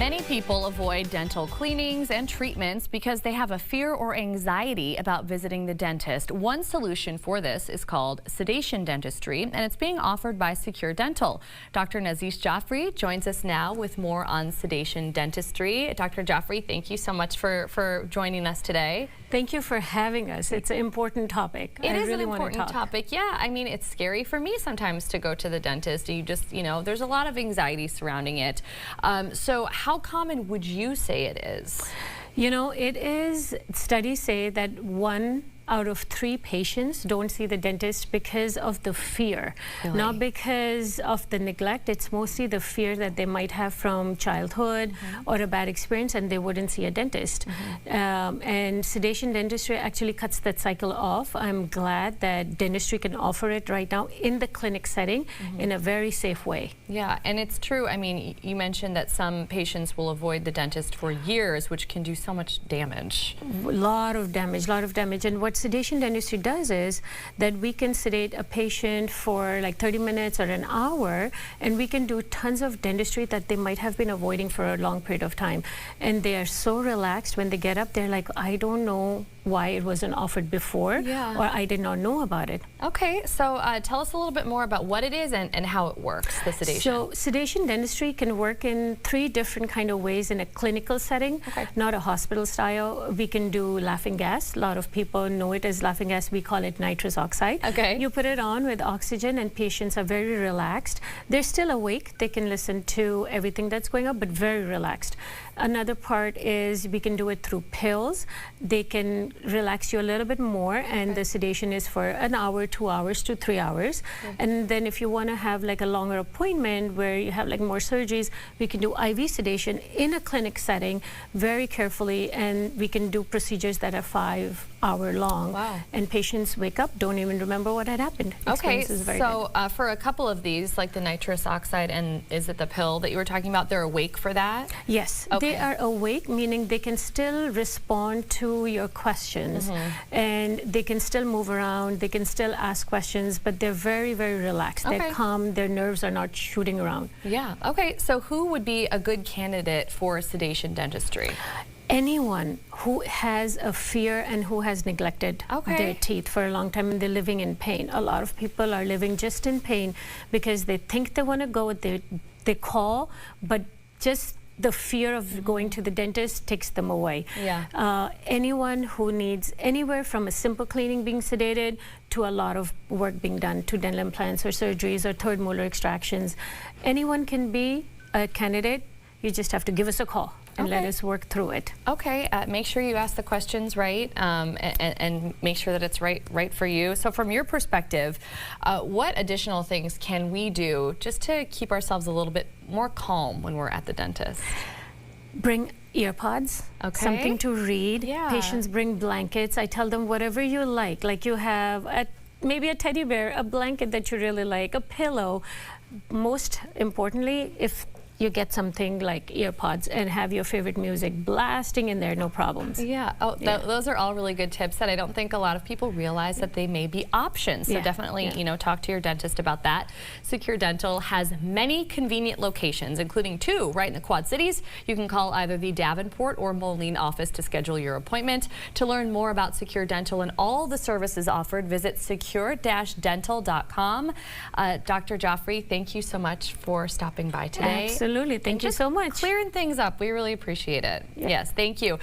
Many people avoid dental cleanings and treatments because they have a fear or anxiety about visiting the dentist. One solution for this is called sedation dentistry, and it's being offered by Secure Dental. Dr. Jafri joins us now with more on sedation dentistry. Dr. Jafri, thank you so much for joining us today. Thank you for having us. It's an important topic. It is an important topic. Yeah, I mean, it's scary for me sometimes to go to the dentist. You just, there's a lot of anxiety surrounding it. So how common would you say it is? It is, studies say that 1 out of 3 patients don't see the dentist because of the fear, Really? not because of the neglect. It's mostly the fear that they might have from childhood or a bad experience, and they wouldn't see a dentist. And sedation dentistry actually cuts that cycle off. I'm glad that dentistry can offer it right now in the clinic setting in a very safe way. Yeah, and it's true. I mean, you mentioned that some patients will avoid the dentist for years, which can do so much damage. A lot of damage. And what sedation dentistry does is that we can sedate a patient for like 30 minutes or an hour, and we can do tons of dentistry that they might have been avoiding for a long period of time. And they are so relaxed when they get up. They're like, I don't know why it wasn't offered before, or I did not know about it. Okay, so tell us a little bit more about what it is and how it works, the sedation. So sedation dentistry can work in 3 different kind of ways in a clinical setting, not a hospital style. We can do laughing gas. A lot of people know it as laughing gas. We call it nitrous oxide. Okay. You put it on with oxygen and patients are very relaxed. They're still awake. They can listen to everything that's going on, but very relaxed. Another part is we can do it through pills. They can relax you a little bit more, and the sedation is for an hour, 2 hours to 3 hours. And then if you want to have like a longer appointment where you have like more surgeries, we can do IV sedation in a clinic setting very carefully, and we can do procedures that are 5 hour long. Wow. And patients wake up, don't even remember what had happened. Okay, so for a couple of these, like the nitrous oxide and is it the pill that you were talking about, they're awake for that? Yes, they are awake, meaning they can still respond to your questions, and they can still move around, they can still ask questions, but they're very, very relaxed. They're calm, their nerves are not shooting around. Yeah, okay, so who would be a good candidate for sedation dentistry? Anyone who has a fear and who has neglected their teeth for a long time and they're living in pain. A lot of people are living just in pain because they think they want to go, they call, but just the fear of going to the dentist takes them away. Yeah. Anyone who needs anywhere from a simple cleaning being sedated to a lot of work being done, to dental implants or surgeries or third molar extractions, anyone can be a candidate. You just have to give us a call and let us work through it. Okay, make sure you ask the questions right, and make sure that it's right for you. So from your perspective, what additional things can we do just to keep ourselves a little bit more calm when we're at the dentist? Bring earpods, something to read. Patients bring blankets. I tell them whatever you like you have maybe a teddy bear, a blanket that you really like, a pillow. Most importantly, if you get something like earpods and have your favorite music blasting in there, no problems. Yeah, those are all really good tips that I don't think a lot of people realize that they may be options. So definitely, talk to your dentist about that. Secure Dental has many convenient locations, including 2 right in the Quad Cities. You can call either the Davenport or Moline office to schedule your appointment. To learn more about Secure Dental and all the services offered, visit secure-dental.com. Dr. Jafri, thank you so much for stopping by today. Absolutely. Thank you so much. Clearing things up. We really appreciate it. Yes, thank you.